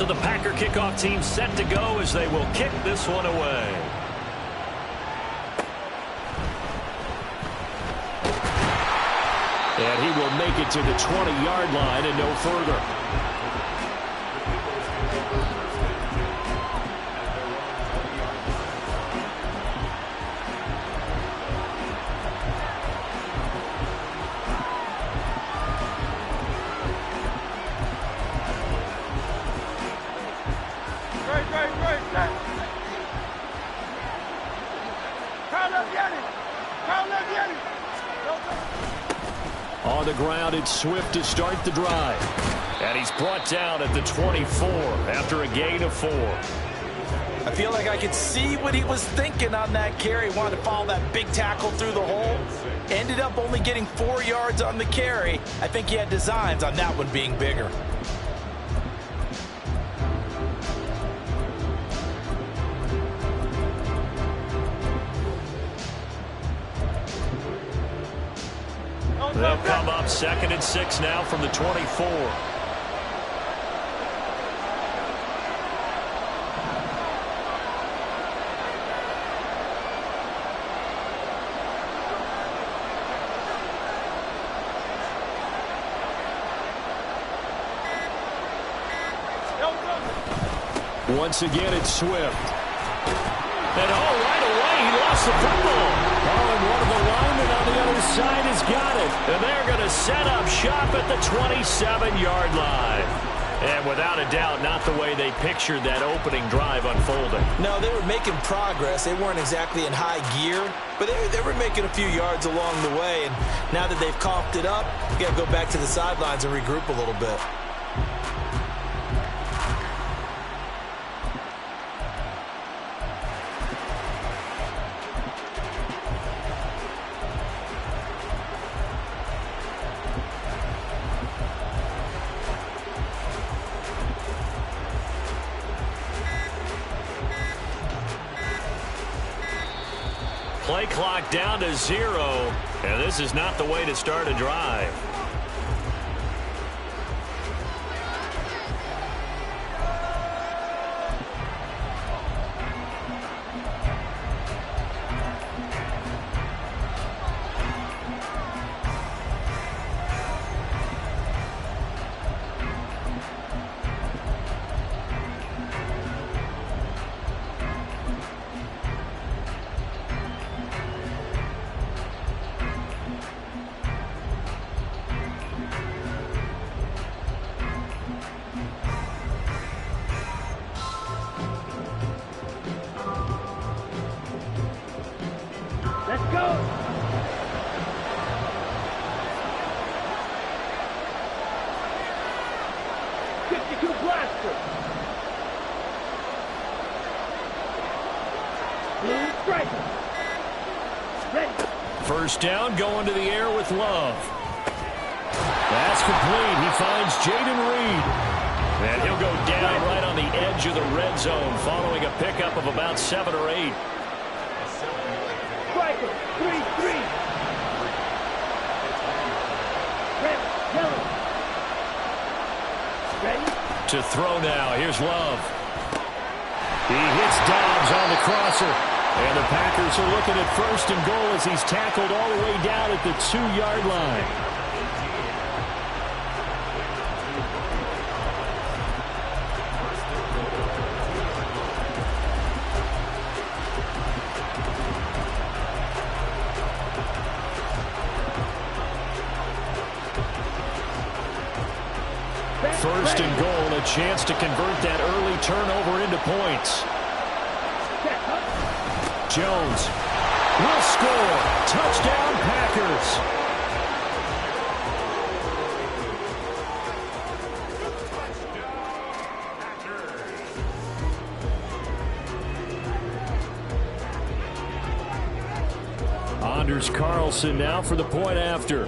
So the Packer kickoff team set to go as they will kick this one away. And he will make it to the 20-yard line and no further. On the ground, it's Swift to start the drive. And he's brought down at the 24 after a gain of 4. I feel like I could see what he was thinking on that carry. Wanted to follow that big tackle through the hole. Ended up only getting 4 yards on the carry. I think he had designs on that one being bigger. They'll come up 2nd and 6 now from the 24. Once again, it's Swift. And right away, he lost the football. And one of the linemen on the other side has got it. And they're going to set up shop at the 27-yard line. And without a doubt, not the way they pictured that opening drive unfolding. No, they were making progress. They weren't exactly in high gear, but they were making a few yards along the way. And now that they've coughed it up, you got to go back to the sidelines and regroup a little bit. Play clock down to 0, and this is not the way to start a drive. Let's go! Blaster. Ready. First down, going to the air with Love. That's complete. He finds Jaden Reed. And he'll go down right on the edge of the red zone following a pickup of about 7 or 8. Striker, 3-3. Red, yellow. Ready? To throw now. Here's Love. He hits Dobbs on the crosser. And the Packers are looking at 1st and goal as he's tackled all the way down at the 2-yard line. First and goal, a chance to convert that early turnover into points. Jones will score. Touchdown, Packers. Anders Carlson now for the point after.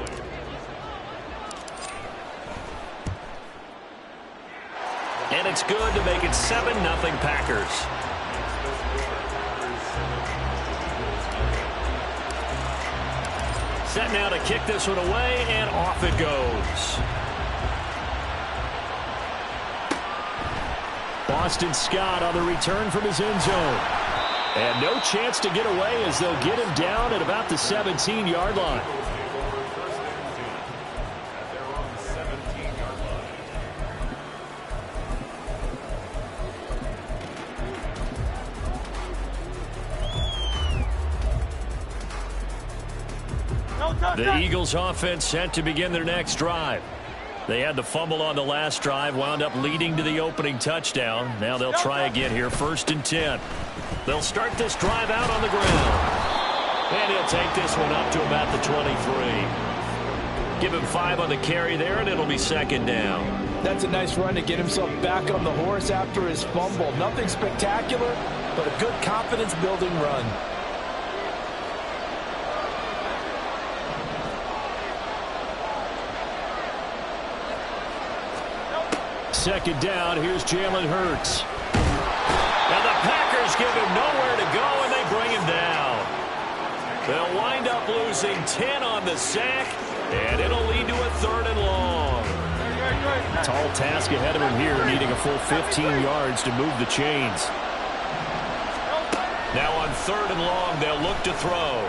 And it's good to make it 7-0 Packers. Set now to kick this one away, and off it goes. Boston Scott on the return from his end zone. And no chance to get away as they'll get him down at about the 17-yard line. The Eagles offense set to begin their next drive. They had the fumble on the last drive, wound up leading to the opening touchdown. Now they'll try again here, 1st and 10. They'll start this drive out on the ground. And he'll take this one up to about the 23. Give him 5 on the carry there, and it'll be 2nd down. That's a nice run to get himself back on the horse after his fumble. Nothing spectacular, but a good confidence-building run. 2nd down, here's Jalen Hurts. And the Packers give him nowhere to go, and they bring him down. They'll wind up losing 10 on the sack, and it'll lead to a 3rd and long. Tall task ahead of him here, needing a full 15 yards to move the chains. Now on 3rd and long, they'll look to throw.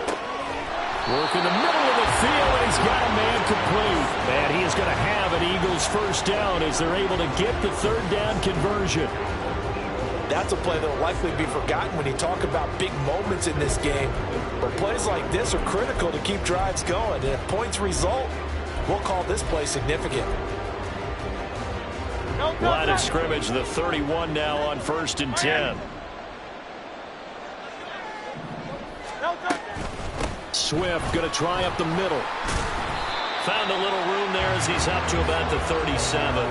Work in the middle of the field, and he's got a man complete. And he is going to have an Eagles 1st down as they're able to get the 3rd down conversion. That's a play that will likely be forgotten when you talk about big moments in this game. But plays like this are critical to keep drives going. And if points result, we'll call this play significant. Line of scrimmage, the 31 now on 1st and 10. Swift going to try up the middle. Found a little room there as he's up to about the 37.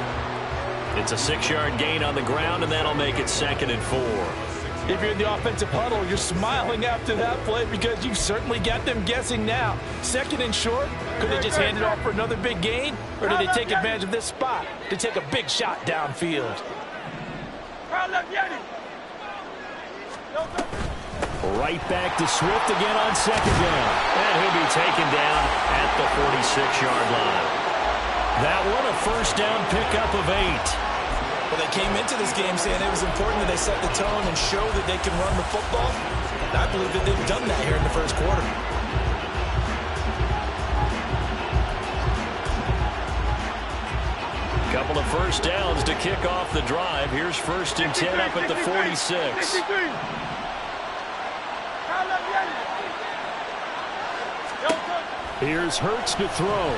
It's a 6-yard gain on the ground, and that'll make it 2nd and 4. If you're in the offensive huddle, you're smiling after that play because you've certainly got them guessing now. 2nd and short, could they just hand it off for another big gain? Or did they take advantage of this spot to take a big shot downfield? Right back to Swift again on 2nd down. And he'll be taken down at the 46-yard line. That one a 1st down pickup of 8. Well, they came into this game saying it was important that they set the tone and show that they can run the football. And I believe that they've done that here in the 1st quarter. Couple of 1st downs to kick off the drive. Here's 1st and 10 up at the 46. Here's Hurts to throw.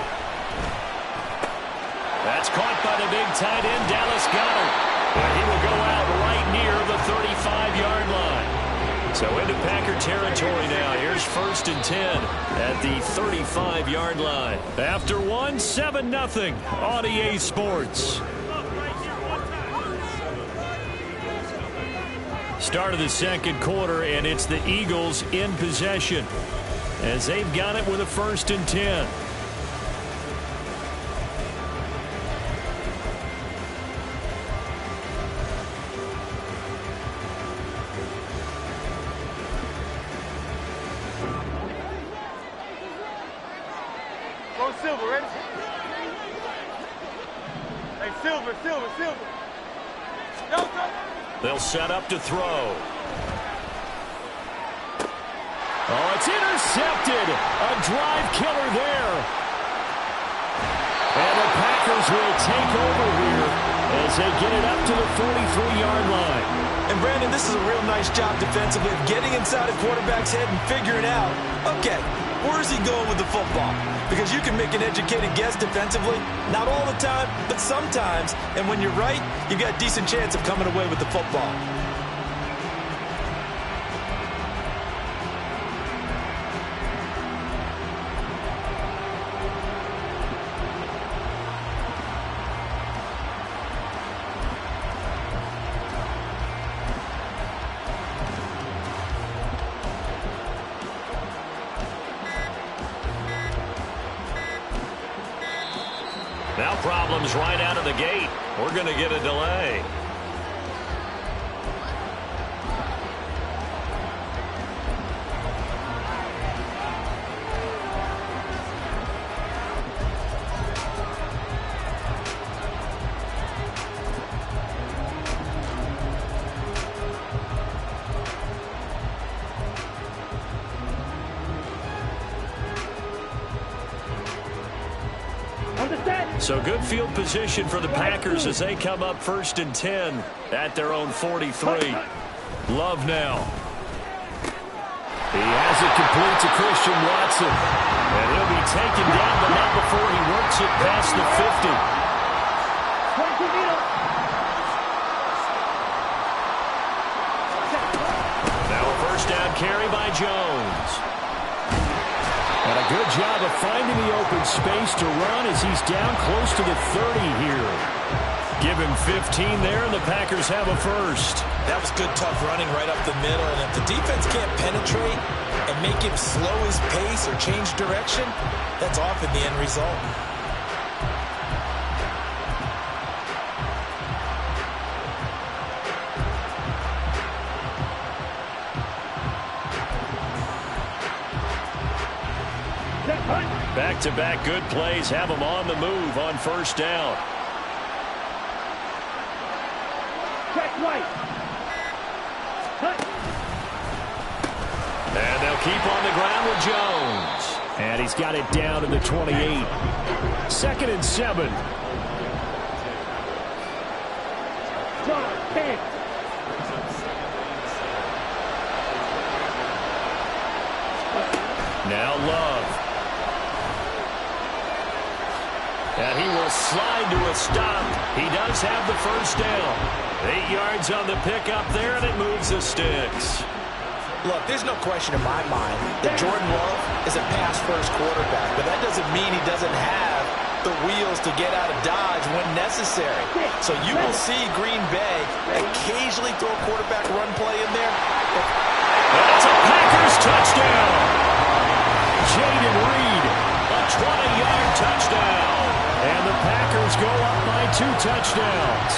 That's caught by the big tight end, Dallas Goedert. And he will go out right near the 35-yard line. So into Packer territory now. Here's 1st and 10 at the 35-yard line. After one, 7-0 on EA Sports. Start of the 2nd quarter, and it's the Eagles in possession as they've got it with a 1st and 10. Go Silver, ready? Hey, Silver. They'll set up to throw. Oh, it's intercepted. A drive killer there. And the Packers will take over here as they get it up to the 43-yard line. And Brandon, this is a real nice job defensively of getting inside a quarterback's head and figuring out, okay, where's he going with the football? Because you can make an educated guess defensively, not all the time, but sometimes. And when you're right, you've got a decent chance of coming away with the football. Now problems right out of the gate. We're going to get a delay. So good field position for the Packers as they come up 1st and 10 at their own 43. Love now. He has it complete to Christian Watson. And he'll be taken down, but not before he works it past the 50. Now a first down carry by Jones. And a good job of finding the open space to run as he's down close to the 30 here. Give him 15 there, and the Packers have a first. That was good, tough running right up the middle. And if the defense can't penetrate and make him slow his pace or change direction, that's often the end result. Back-to-back good plays have them on the move on first down. And they'll keep on the ground with Jones. And he's got it down to the 28. 2nd and 7. Now Love. And he will slide to a stop. He does have the first down. 8 yards on the pickup there, and it moves the sticks. Look, there's no question in my mind that Jordan Love is a pass-first quarterback, but that doesn't mean he doesn't have the wheels to get out of dodge when necessary. So you will see Green Bay occasionally throw a quarterback run play in there. That's a Packers touchdown. Jaden Reed, a 20-yard touchdown. And the Packers go up by 2 touchdowns.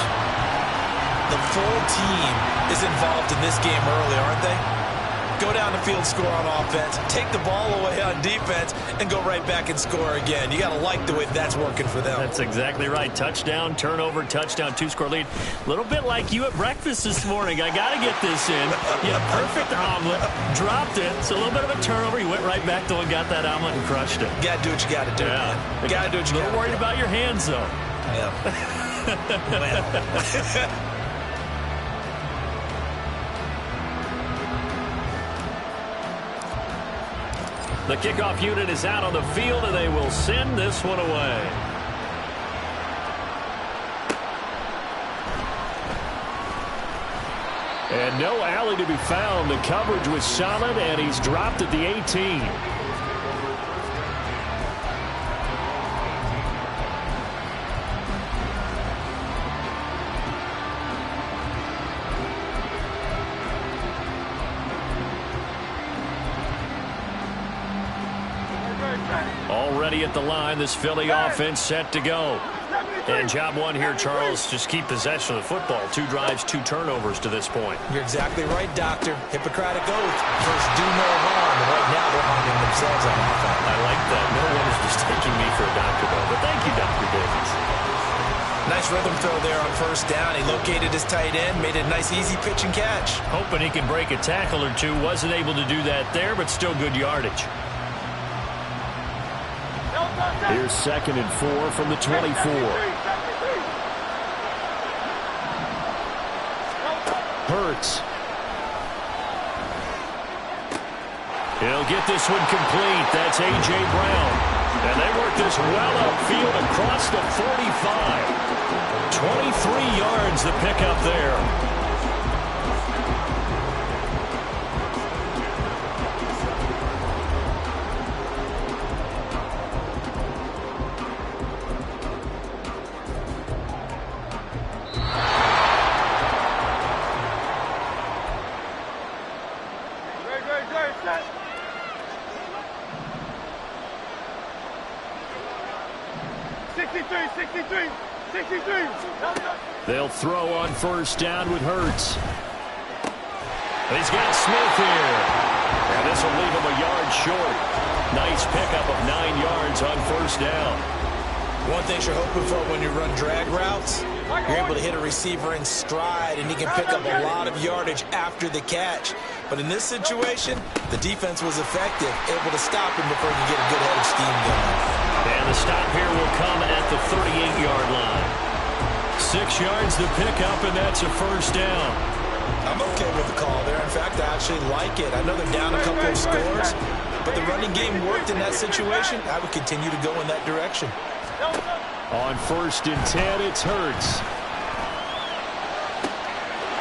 The full team is involved in this game early, aren't they? Go down the field, score on offense, take the ball away on defense, and go right back and score again. You got to like the way that's working for them. That's exactly right. Touchdown, turnover, touchdown, 2-score lead. A little bit like you at breakfast this morning. I got to get this in. You had a perfect omelet, dropped it. It's a little bit of a turnover. You went right back though and got that omelet and crushed it. Got to do what you got to do. Yeah. Got to do what you got to do. A little worried about your hands, though. Yeah. The kickoff unit is out on the field, and they will send this one away. And no alley to be found. The coverage was solid, and he's dropped at the 18. Already at the line, this Philly offense set to go. And job one here, Charles, just keep possession of the football. 2 drives, 2 turnovers to this point. You're exactly right, Doctor. Hippocratic oath. First, do no harm. And right now, they're harming themselves on offense. I like that. No one is mistaking me for a doctor, though. But thank you, Dr. Davis. Nice rhythm throw there on first down. He located his tight end, made it a nice, easy pitch and catch. Hoping he can break a tackle or two. Wasn't able to do that there, but still good yardage. Here's 2nd and 4 from the 24. Hurts. He'll get this one complete. That's A.J. Brown. And they work this well upfield across the 45. 23 yards the pickup there. They'll throw on first down with Hurts. He's got Smith here. And this will leave him a yard short. Nice pickup of 9 yards on first down. One thing you're hoping for when you run drag routes, you're able to hit a receiver in stride, and he can pick up a lot of yardage after the catch. But in this situation, the defense was effective, able to stop him before he could get a good head of steam going. And the stop here will come at the 38-yard line. 6 yards to pick up, and that's a first down. I'm okay with the call there. In fact, I actually like it. I know they're down a couple of scores, but the running game worked in that situation. I would continue to go in that direction. On 1st and 10, it's Hurts.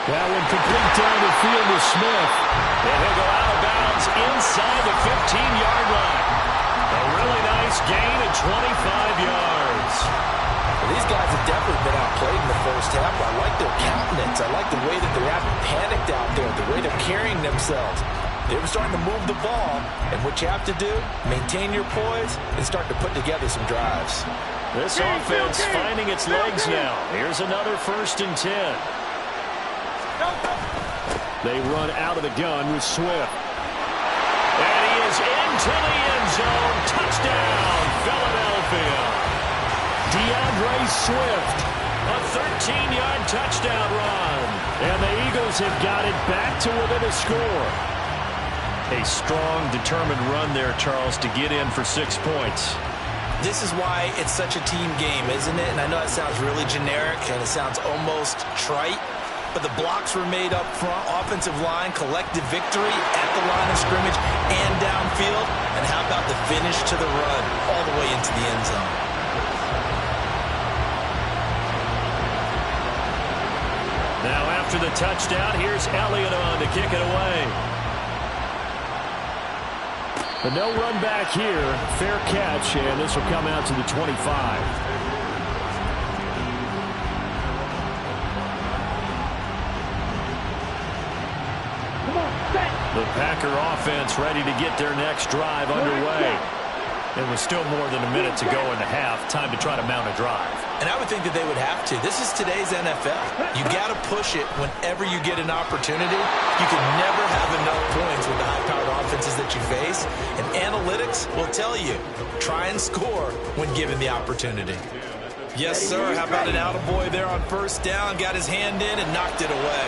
That one complete down the field to Smith. And he'll go out of bounds inside the 15-yard line. A really nice gain of 25 yards. Well, these guys have definitely been outplayed in the first half. I like their countenance. I like the way that they haven't panicked out there, the way they're carrying themselves. They were starting to move the ball, and what you have to do, maintain your poise and start to put together some drives. This offense finding its legs now. Here's another 1st and 10. They run out of the gun with Swift. And he is into the end zone. Touchdown, Philadelphia. DeAndre Swift, a 13-yard touchdown run. And the Eagles have got it back to within a score. A strong, determined run there, Charles, to get in for 6 points. This is why it's such a team game, isn't it? And I know that sounds really generic and it sounds almost trite, but the blocks were made up front, offensive line, collective victory at the line of scrimmage and downfield. And how about the finish to the run all the way into the end zone? Now after the touchdown, here's Elliott on to kick it away. But no run back here. Fair catch, and this will come out to the 25. The Packer offense ready to get their next drive underway. And with still more than a minute to go in the half, time to try to mount a drive. And I would think that they would have to. This is today's NFL. You got to push it whenever you get an opportunity. You can never have enough points with the high-powered offenses that you face. And analytics will tell you, try and score when given the opportunity. Yes, sir. How about an attaboy there on 1st down? Got his hand in and knocked it away.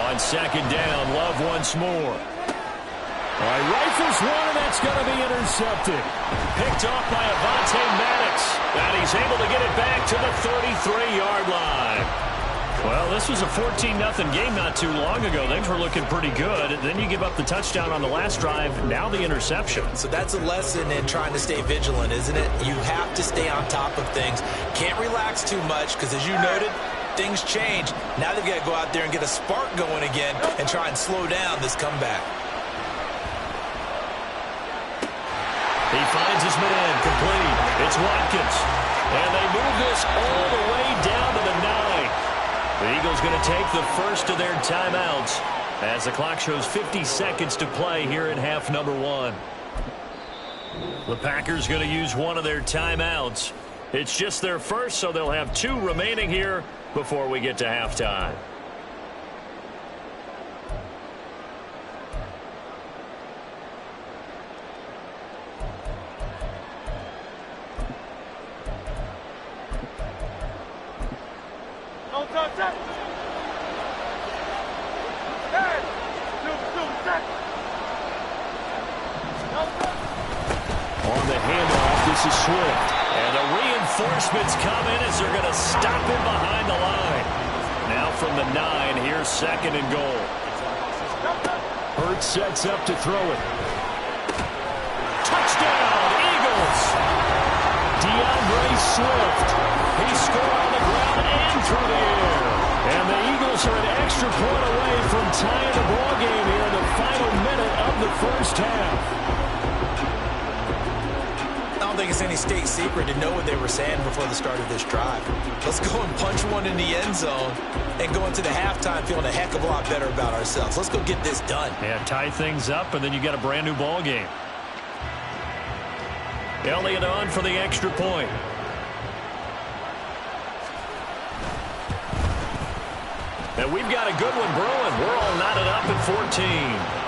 On 2nd down, Love once more. All right, rifles one, and that's going to be intercepted. Picked off by Avonte Maddox, and he's able to get it back to the 33-yard line. Well, this was a 14-0 game not too long ago. Things were looking pretty good. Then you give up the touchdown on the last drive, now the interception. So that's a lesson in trying to stay vigilant, isn't it? You have to stay on top of things. Can't relax too much because, as you noted, things change. Now they've got to go out there and get a spark going again and try and slow down this comeback. He finds his man complete. It's Watkins. And they move this all the way down to the 9. The Eagles going to take the first of their timeouts as the clock shows 50 seconds to play here in half number 1. The Packers going to use one of their timeouts. It's just their first, so they'll have 2 remaining here before we get to halftime. On the handoff, this is Swift. And the reinforcements come in as they're going to stop him behind the line. Now from the 9, here's 2nd and goal. Hurts sets up to throw it. Touchdown, Eagles! DeAndre Swift. He scored on the ground and through the air. And the Eagles are an extra point away from tying the ball game here in the final minute of the first half. I don't think it's any state secret to know what they were saying before the start of this drive. Let's go and punch one in the end zone and go into the halftime feeling a heck of a lot better about ourselves. Let's go get this done. Yeah, tie things up, and then you got a brand new ball game. Elliott on for the extra point. And we've got a good one brewing. We're all knotted up at 14.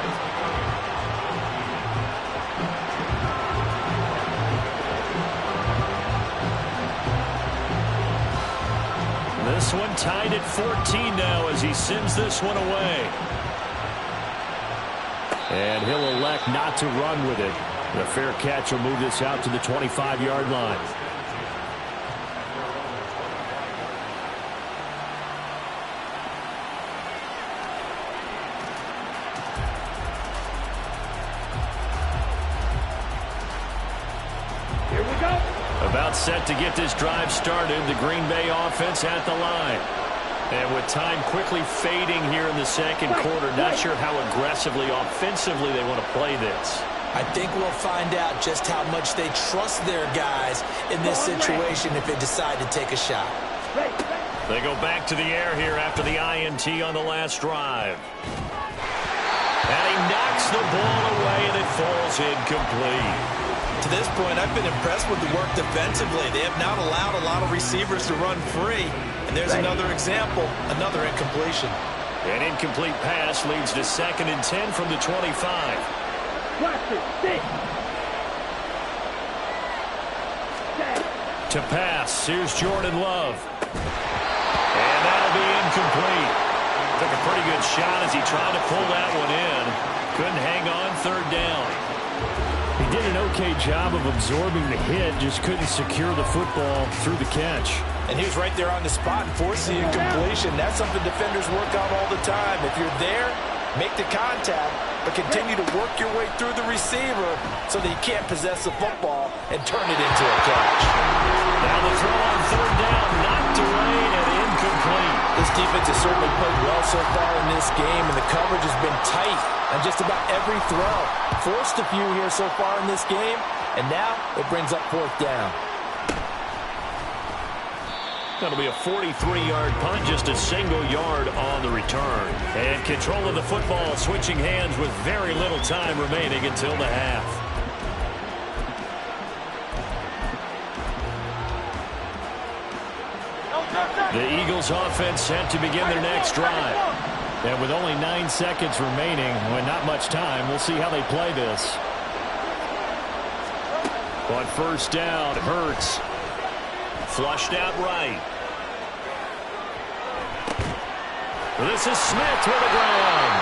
This one tied at 14 now as he sends this one away. And he'll elect not to run with it. The fair catch will move this out to the 25-yard line. Here we go. About set to get this drive started, the Green Bay offense at the line. And with time quickly fading here in the second quarter, not sure how aggressively, offensively they want to play this. I think we'll find out just how much they trust their guys in this situation if they decide to take a shot. They go back to the air here after the INT on the last drive. And he knocks the ball away, and it falls incomplete. To this point, I've been impressed with the work defensively. They have not allowed a lot of receivers to run free. And there's another example, another incompletion. An incomplete pass leads to 2nd and 10 from the 25. To pass, here's Jordan Love. And that'll be incomplete. Took a pretty good shot as he tried to pull that one in. Couldn't hang on 3rd down. He did an okay job of absorbing the hit, just couldn't secure the football through the catch. And he was right there on the spot and forced the incompletion. That's something defenders work on all the time. If you're there, make the contact, but continue to work your way through the receiver so that you can't possess the football and turn it into a catch. Now the throw on 3rd down, knocked away and incomplete. This defense has certainly played well so far in this game, and the coverage has been tight on just about every throw. Forced a few here so far in this game, and now it brings up 4th down. That'll be a 43-yard punt, just a single yard on the return. And control of the football, switching hands with very little time remaining until the half. The Eagles offense set to begin their next drive. And with only 9 seconds remaining, with not much time, we'll see how they play this. On 1st down, Hurts. Flushed out right. This is Smith with the ground.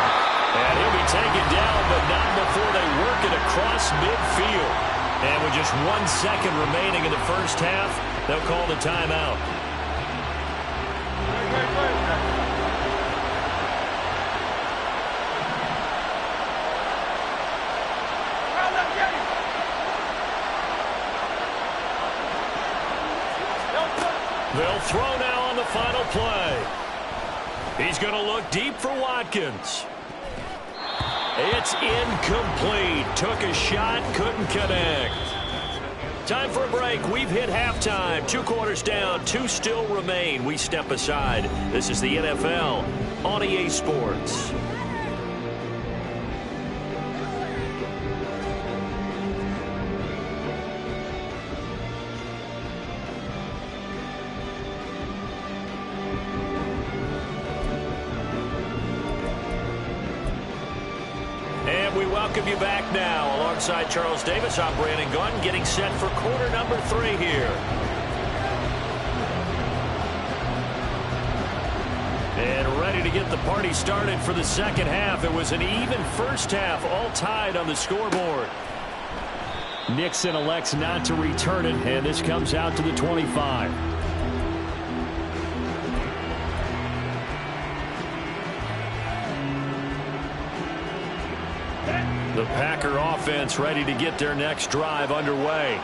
And he'll be taken down, but not before they work it across midfield. And with just 1 second remaining in the first half, they'll call the timeout. They'll throw now on the final play. He's going to look deep for Watkins. It's incomplete. Took a shot, couldn't connect. Time for a break. We've hit halftime. 2 quarters down, 2 still remain. We step aside. This is the NFL on EA Sports. Welcome you back now. Alongside Charles Davis, I'm Brandon Gunn, getting set for quarter number 3 here. And ready to get the party started for the second half. It was an even first half, all tied on the scoreboard. Nixon elects not to return it, and this comes out to the 25. The Packer offense ready to get their next drive underway.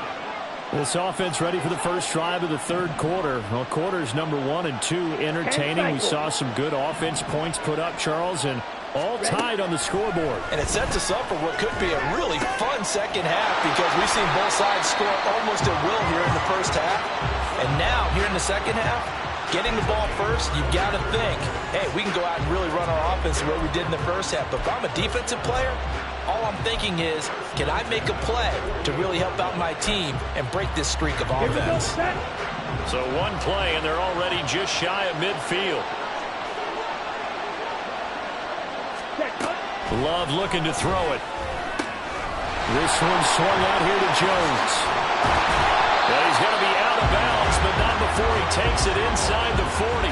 This offense ready for the first drive of the 3rd quarter. Well, quarters number 1 and 2 entertaining. We saw some good offense points put up, Charles, and all tied on the scoreboard. And it sets us up for what could be a really fun second half because we've seen both sides score almost at will here in the first half. And now, here in the second half, getting the ball first, you've got to think, hey, we can go out and really run our offense the way we did in the first half. But if I'm a defensive player, all I'm thinking is, can I make a play to really help out my team and break this streak of offense? So 1 play, and they're already just shy of midfield. Love looking to throw it. This one swung out here to Jones. Well, he's going to be out of bounds, but not before he takes it inside the 40.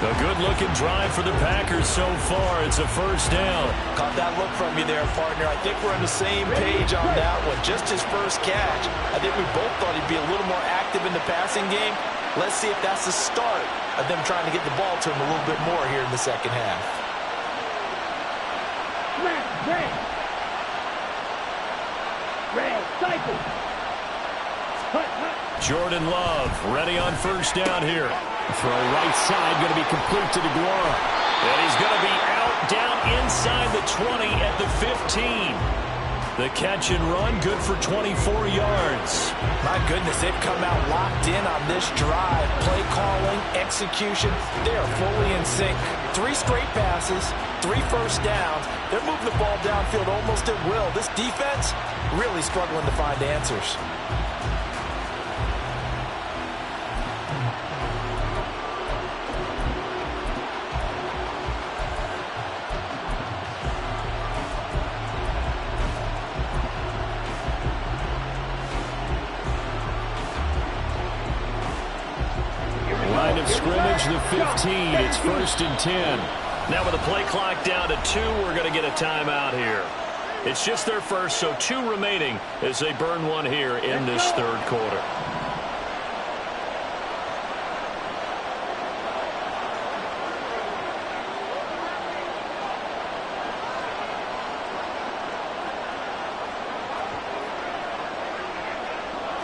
A good-looking drive for the Packers so far. It's a first down. Caught that look from you there, partner. I think we're on the same page on that one. Just his first catch. I think we both thought he'd be a little more active in the passing game. Let's see if that's the start of them trying to get the ball to him a little bit more here in the second half. Red, cycle. Jordan Love ready on first down here. Throw right side, going to be complete to DeGuara. And he's going to be out down inside the 20 at the 15. The catch and run, good for 24 yards. My goodness, they've come out locked in on this drive. Play calling, execution, they are fully in sync. 3 straight passes, 3 first downs. They're moving the ball downfield almost at will. This defense really struggling to find answers. Line of scrimmage, the 15. It's 1st and 10. Now with the play clock down to 2, we're going to get a timeout here. It's just their first, so 2 remaining as they burn one here in this third quarter.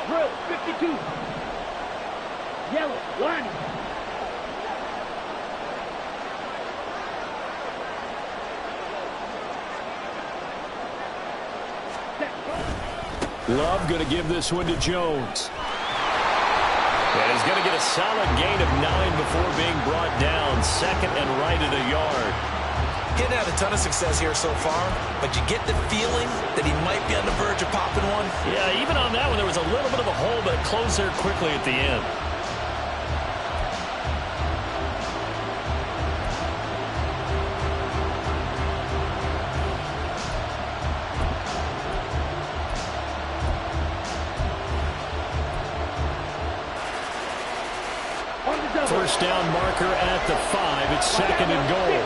Drill, 52. Yellow, line. Love going to give this one to Jones. And he's going to get a solid gain of 9 before being brought down. 2nd and right at a yard. Getting had a ton of success here so far, but you get the feeling that he might be on the verge of popping one. Yeah, even on that one, there was a little bit of a hole, but it closed there quickly at the end. First down marker at the 5. It's 2nd and goal.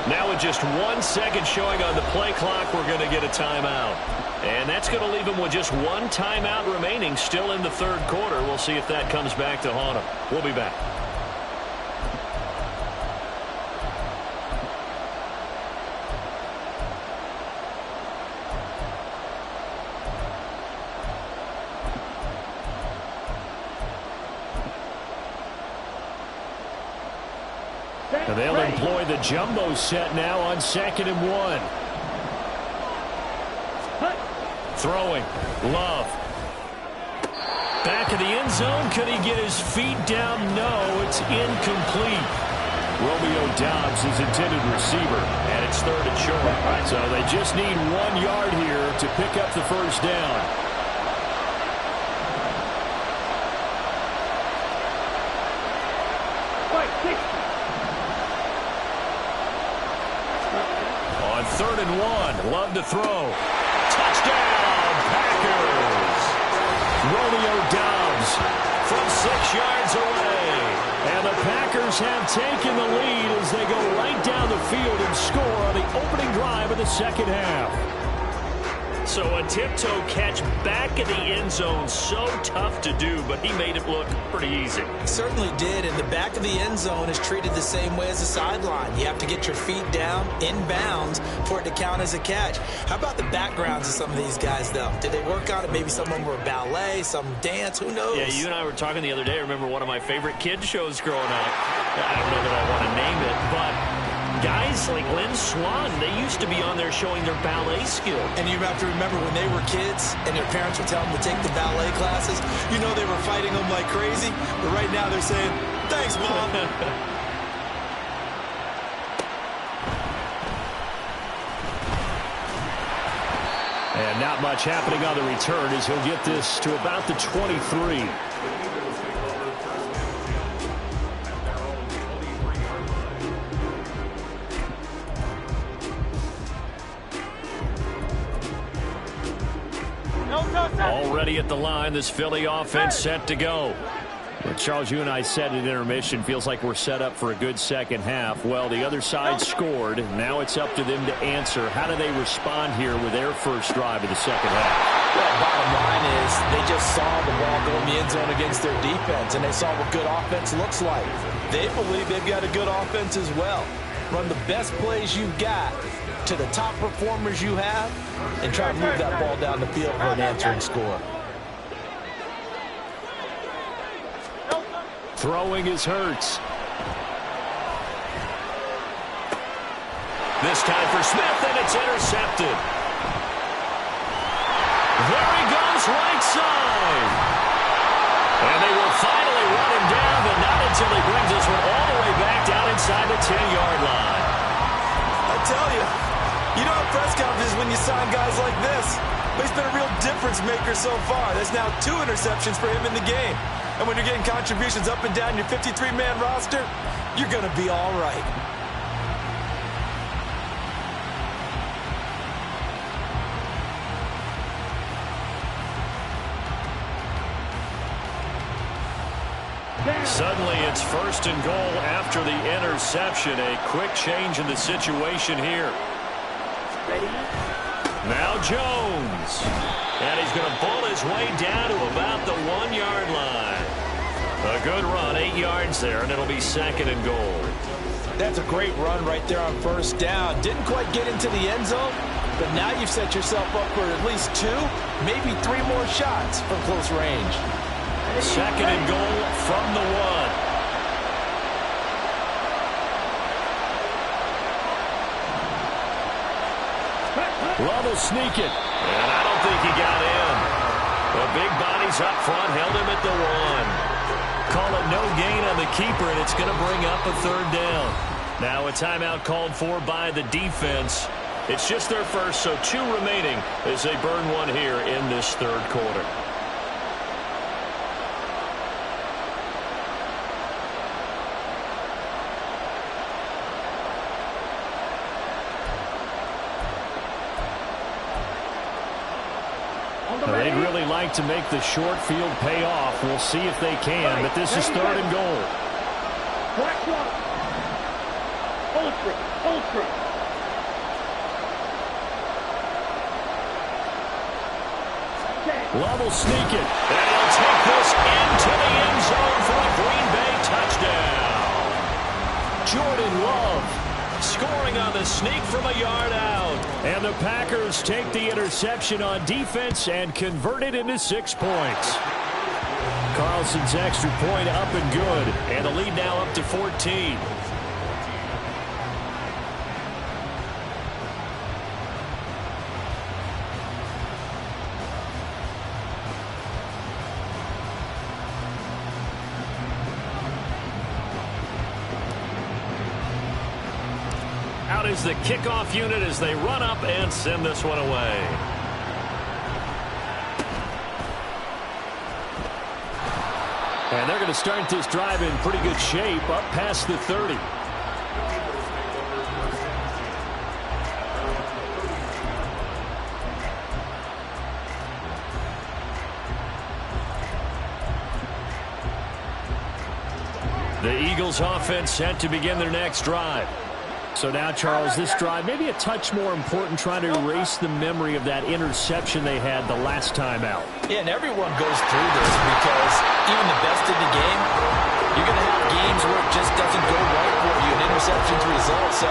Now with just 1 second showing on the play clock, we're going to get a timeout. And that's going to leave him with just 1 timeout remaining still in the third quarter. We'll see if that comes back to haunt him. We'll be back. And they'll employ the jumbo set now on 2nd and 1. Throwing. Love. Back of the end zone. Could he get his feet down? No, it's incomplete. Romeo Doubs is intended receiver, and it's 3rd and short. So they just need 1 yard here to pick up the first down. On 3rd and 1, Love to throw. Touchdown, Packers! Romeo Doubs from 6 yards away. And the Packers have taken the lead as they go right down the field and score on the opening drive of the second half. So a tiptoe catch back in the end zone, so tough to do, but he made it look pretty easy. He certainly did, and the back of the end zone is treated the same way as the sideline. You have to get your feet down, in bounds, for it to count as a catch. How about the backgrounds of some of these guys, though? Did they work on it? Maybe some of them were ballet, some dance, who knows? Yeah, you and I were talking the other day. I remember one of my favorite kids shows growing up. I don't know that I want to name it, but guys like Lynn Swan, they used to be on there showing their ballet skill. And you have to remember when they were kids and their parents would tell them to take the ballet classes, you know they were fighting them like crazy. But right now they're saying, thanks, Mom. And not much happening on the return as he'll get this to about the 23. No, ready at the line. This Philly offense set to go. Well, Charles, you and I said at intermission, feels like we're set up for a good second half. Well, the other side scored. Now it's up to them to answer. How do they respond here with their first drive of the second half? Well, bottom line is they just saw the ball go in the end zone against their defense, and they saw what good offense looks like. They believe they've got a good offense as well. Run the best plays you've got to the top performers you have, and try to move that ball down the field for an answering score. Throwing is Hurts. This time for Smith, and it's intercepted. There he goes, right side. And they will finally run him down, but not until he brings this one all the way back down inside the 10-yard line. I tell you, you don't have press conferences when you sign guys like this. But he's been a real difference maker so far. There's now 2 interceptions for him in the game. And when you're getting contributions up and down your 53-man roster, you're going to be all right. Suddenly it's first and goal after the interception. A quick change in the situation here. Now Jones. And he's going to pull his way down to about the 1-yard line. A good run, 8 yards there, and it'll be second and goal. That's a great run right there on first down. Didn't quite get into the end zone, but now you've set yourself up for at least 2, maybe 3 more shots from close range. Second and goal from the 1. Love will sneak it. And I don't think he got in. The big bodies up front held him at the 1. Call it no gain on the keeper, and it's going to bring up a third down. Now a timeout called for by the defense. It's just their first, so 2 remaining as they burn one here in this third quarter. They'd really like to make the short field pay off. We'll see if they can, but this is third and goal. Love will sneak it, and he'll take this into the end zone for a Green Bay touchdown. Jordan Love scoring on the sneak from a yard out. And the Packers take the interception on defense and convert it into 6 points. Carlson's extra point up and good. And the lead now up to 14. Out is the kickoff unit as they run up and send this one away. And they're going to start this drive in pretty good shape, up past the 30. The Eagles offense set to begin their next drive. So now, Charles, this drive maybe a touch more important, trying to erase the memory of that interception they had the last time out. Yeah, and everyone goes through this because even the best in the game, you're going to have games where it just doesn't go right for you, and interceptions result. So,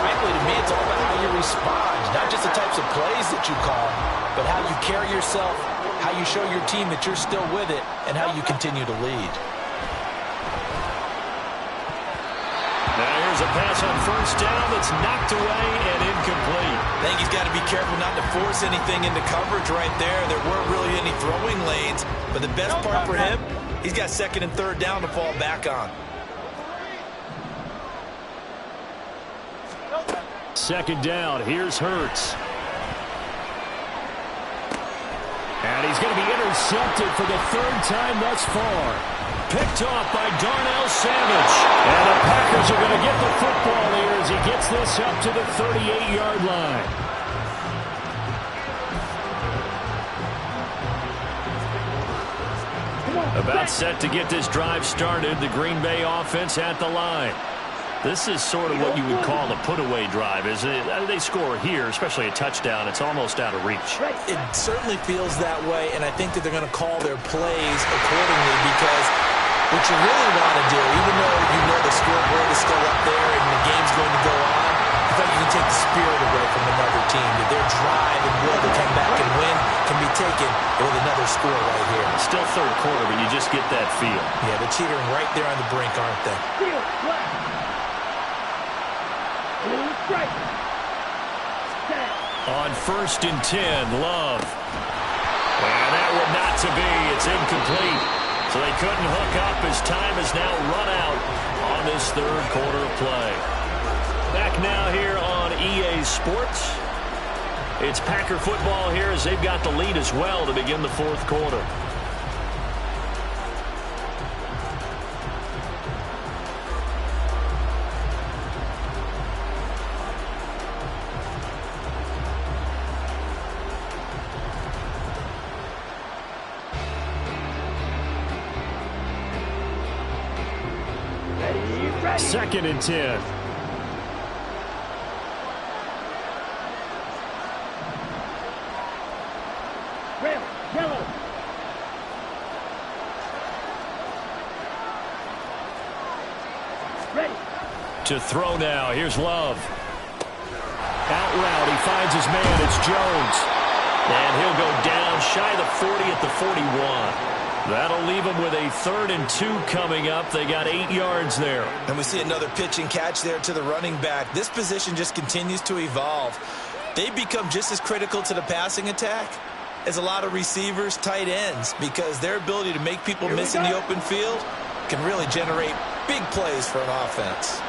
frankly, to me, it's all about how you respond, not just the types of plays that you call, but how you carry yourself, how you show your team that you're still with it, and how you continue to lead. Now here's a pass on first down that's knocked away and incomplete. I think he's got to be careful not to force anything into coverage right there. There weren't really any throwing lanes, but the best part for him, he's got second and third down to fall back on. Second down, here's Hurts. And he's going to be intercepted for the 3rd time thus far. Picked off by Darnell Savage. And the Packers are going to get the football here as he gets this up to the 38-yard line. About set to get this drive started. The Green Bay offense at the line. This is sort of what you would call a put-away drive, is it? They score here, especially a touchdown. It's almost out of reach. It certainly feels that way, and I think that they're going to call their plays accordingly, because what you really want to do, even though you know the scoreboard is still up there and the game's going to go on, I think you can take the spirit away from another team. That their drive and will to come back and win can be taken with another score right here. Still third quarter, but you just get that feel. Yeah, they're teetering right there on the brink, aren't they? On 1st and 10, Love. And that one not to be. It's incomplete. So they couldn't hook up as time has now run out on this third quarter of play. Back now here on EA Sports. It's Packer football here as they've got the lead as well to begin the fourth quarter. Second and 10. Red, yellow. Ready. To throw now. Here's Love. Out route. He finds his man. It's Jones. And he'll go down shy of the 40 at the 41. That'll leave them with a 3rd and 2 coming up. They got 8 yards there. And we see another pitch and catch there to the running back. This position just continues to evolve. They become just as critical to the passing attack as a lot of receivers, tight ends, because their ability to make people miss in the open field can really generate big plays for an offense.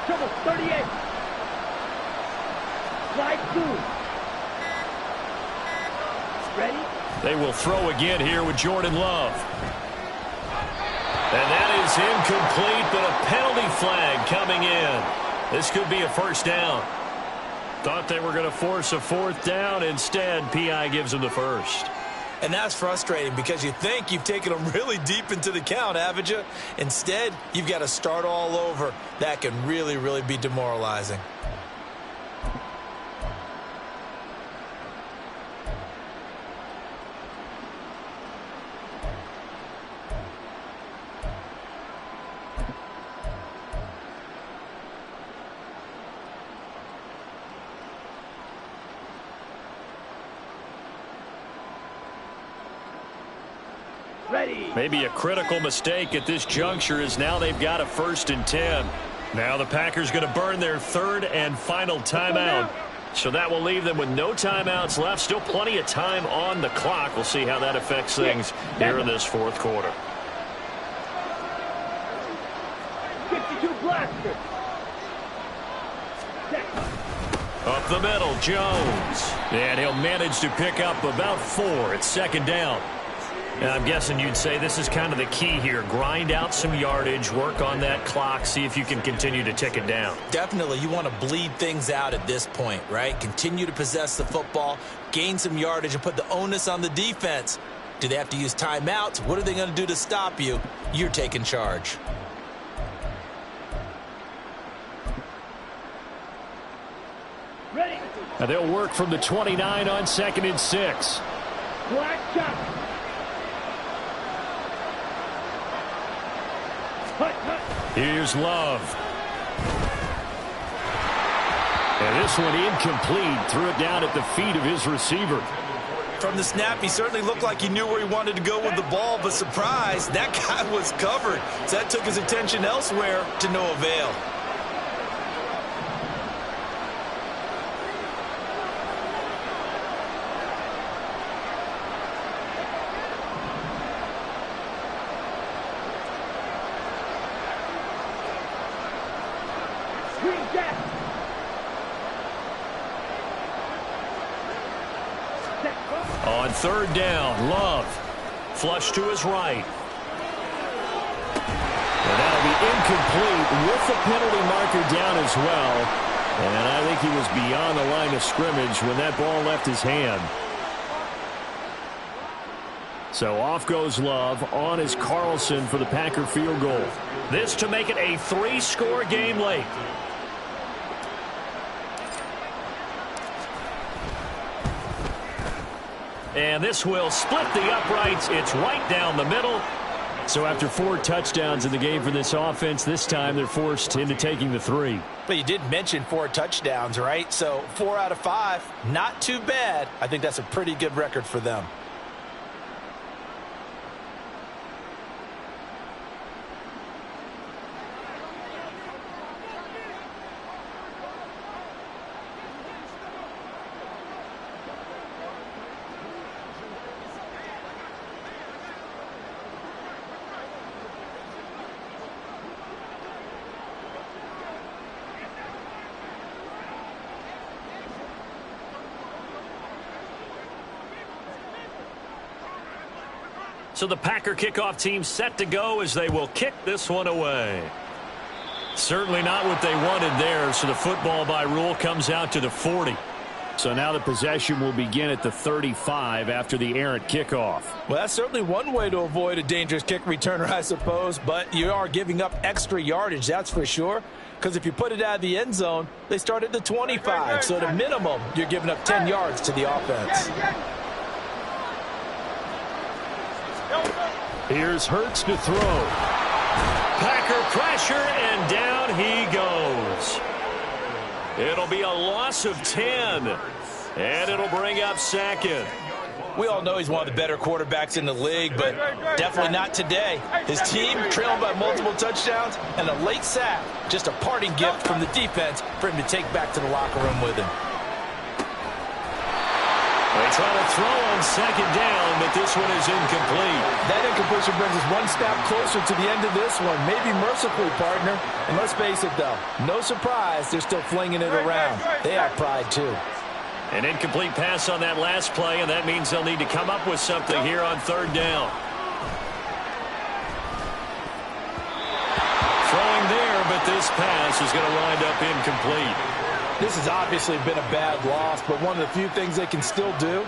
Trouble, 38. Slide 2. Ready? They will throw again here with Jordan Love. And that is incomplete, but a penalty flag coming in. This could be a first down. Thought they were going to force a 4th down. Instead, P.I. gives them the first. And that's frustrating because you think you've taken them really deep into the count, haven't you? Instead, you've got to start all over. That can really, really be demoralizing. Ready. Maybe a critical mistake at this juncture is now they've got a 1st and 10. Now the Packers going to burn their 3rd and final timeout. So that will leave them with no timeouts left. Still plenty of time on the clock. We'll see how that affects things here in this fourth quarter. 52 blaster. Up the middle, Jones. And he'll manage to pick up about 4. It's 2nd down. And I'm guessing you'd say this is kind of the key here. Grind out some yardage, work on that clock, see if you can continue to tick it down. Definitely. You want to bleed things out at this point, right? Continue to possess the football, gain some yardage, and put the onus on the defense. Do they have to use timeouts? What are they going to do to stop you? You're taking charge. Ready. And they'll work from the 29 on 2nd and 6. Black chop. Here's Love. And this one incomplete. Threw it down at the feet of his receiver. From the snap, he certainly looked like he knew where he wanted to go with the ball, but surprise, that guy was covered. So that took his attention elsewhere to no avail. On 3rd down, Love. Flush to his right. And that'll be incomplete with the penalty marker down as well. And I think he was beyond the line of scrimmage when that ball left his hand. So off goes Love. On is Carlson for the Packer field goal. This to make it a 3-score game late. And this will split the uprights. It's right down the middle. So after 4 touchdowns in the game for this offense, this time they're forced into taking the 3. But you did mention 4 touchdowns, right? So 4 out of 5, not too bad. I think that's a pretty good record for them. So the Packer kickoff team set to go as they will kick this one away. Certainly not what they wanted there, so the football by rule comes out to the 40. So now the possession will begin at the 35 after the errant kickoff. Well, that's certainly one way to avoid a dangerous kick returner, I suppose, but you are giving up extra yardage, that's for sure, because if you put it out of the end zone, they start at the 25, so at a minimum, you're giving up 10 yards to the offense. Here's Hurts to throw. Packer pressure, and down he goes. It'll be a loss of 10, and it'll bring up second. We all know he's one of the better quarterbacks in the league, but definitely not today. His team trailing by multiple touchdowns and a late sack. Just a parting gift from the defense for him to take back to the locker room with him. They try to throw on second down, but this one is incomplete. That incompletion brings us one step closer to the end of this one. Maybe mercifully, partner. And let's face it, though, no surprise they're still flinging it around. They have pride, too. An incomplete pass on that last play, and that means they'll need to come up with something here on third down. Throwing there, but this pass is going to wind up incomplete. This has obviously been a bad loss, but one of the few things they can still do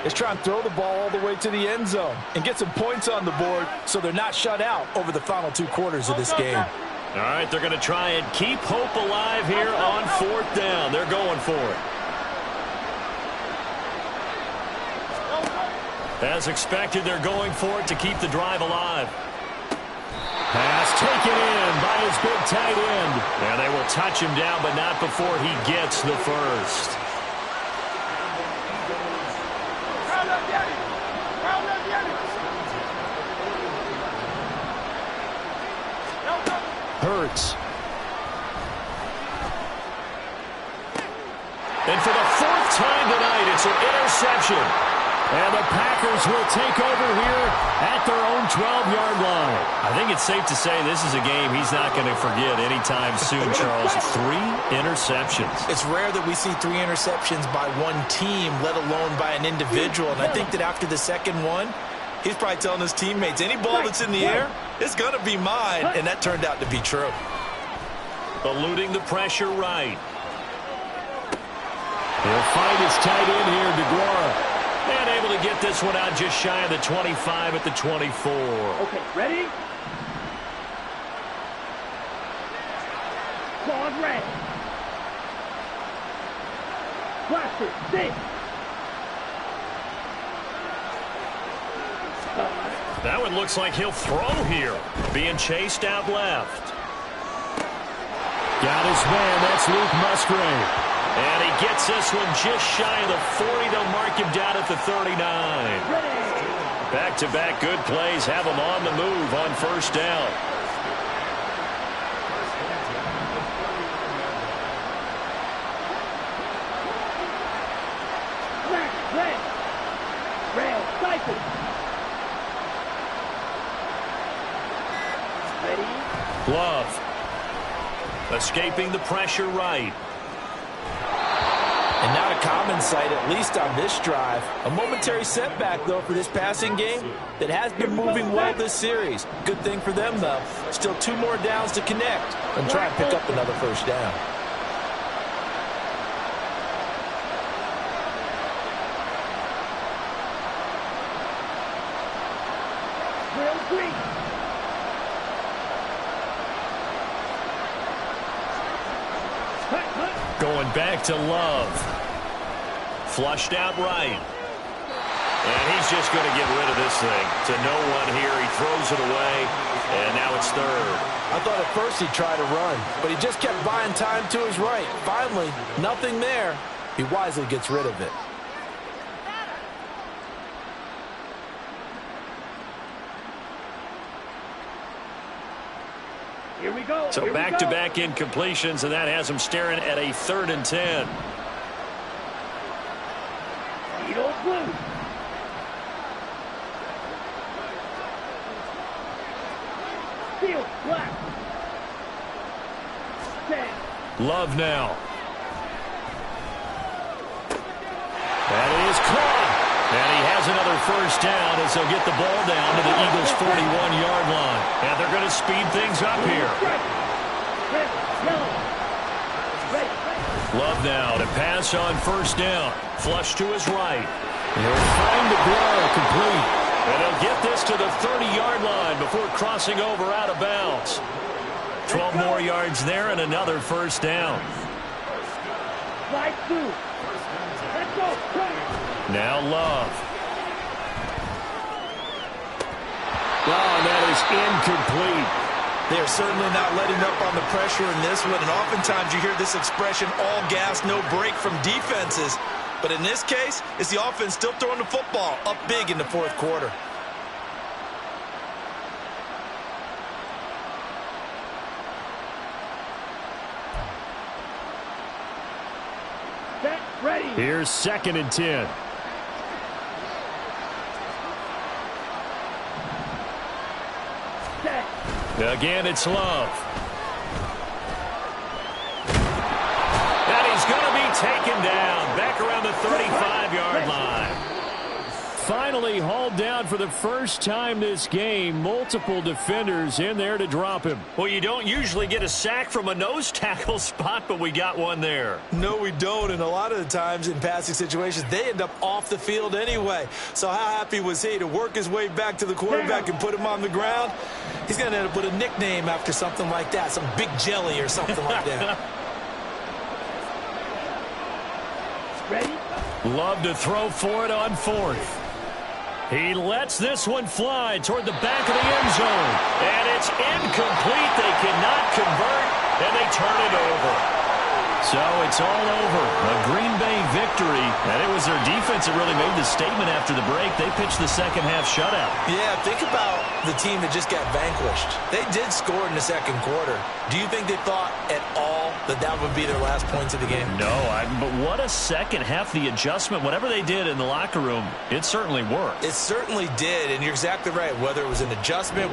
is try and throw the ball all the way to the end zone and get some points on the board so they're not shut out over the final 2 quarters of this game. All right, they're going to try and keep hope alive here on fourth down. They're going for it. As expected, they're going for it to keep the drive alive. Pass taken in by his big tight end. And they will touch him down, but not before he gets the first. Hurts. And for the 4th time tonight, it's an interception. And the Packers will take over here at their own 12-yard line. I think it's safe to say this is a game he's not going to forget anytime soon, Charles. 3 interceptions. It's rare that we see 3 interceptions by one team, let alone by an individual. And I think that after the second one, he's probably telling his teammates, any ball that's in the air, it's going to be mine. And that turned out to be true. Eluding the pressure right. He'll find his tight end here, DeGuara. And able to get this one out just shy of the 25 at the 24. Okay, ready? Claws red. Blaster, sink. That one looks like he'll throw here. Being chased out left. Got his man. That's Luke Musgrave. And he gets this one just shy of the 40. They'll mark him down at the 39. Back-to-back good plays have him on the move on first down. Rail, cycle. Ready? Love. Escaping the pressure right. And not a common sight, at least on this drive. A momentary setback, though, for this passing game that has been moving well this series. Good thing for them, though. Still 2 more downs to connect and try and pick up another first down. Real green. Going back to Love. Flushed out right. And he's just going to get rid of this thing. To no one here. He throws it away. And now it's third. I thought at first he'd try to run, but he just kept buying time to his right. Finally, nothing there. He wisely gets rid of it. Here we go. So back-to-back incompletions, and that has him staring at a 3rd and 10. Needle blue. Field black. 10. Love now. That is caught. And he has another first down as they'll get the ball down to the Eagles' 41-yard line. And they're going to speed things up here. Love now to pass on first down. Flush to his right. He'll find the throw complete. And he'll get this to the 30-yard line before crossing over out of bounds. 12 more yards there and another first down. Slide through. Let's go. Now Love. Oh, that is incomplete. They are certainly not letting up on the pressure in this one, and oftentimes you hear this expression, all gas, no break from defenses. But in this case, it's the offense still throwing the football up big in the 4th quarter. Set, ready. Here's 2nd and 10. Set. Again, it's Love. And he's going to be taken down back around the 35-yard line. Finally hauled down for the first time this game. Multiple defenders in there to drop him. Well, you don't usually get a sack from a nose tackle spot, but we got one there. No, we don't, and a lot of the times in passing situations, they end up off the field anyway. So how happy was he to work his way back to the quarterback and put him on the ground? He's going to end up with a nickname after something like that, some Big Jelly or something like that. Ready? Love to throw for it on 4th. He lets this one fly toward the back of the end zone. And it's incomplete. They cannot convert, and they turn it over. So it's all over. A Green Bay victory. And it was their defense that really made the statement after the break. They pitched the second-half shutout. Yeah, think about the team that just got vanquished. They did score in the 2nd quarter. Do you think they thought at all that that would be their last points of the game? No, but what a second half. The adjustment, whatever they did in the locker room, it certainly worked. It certainly did, and you're exactly right. Whether it was an adjustment,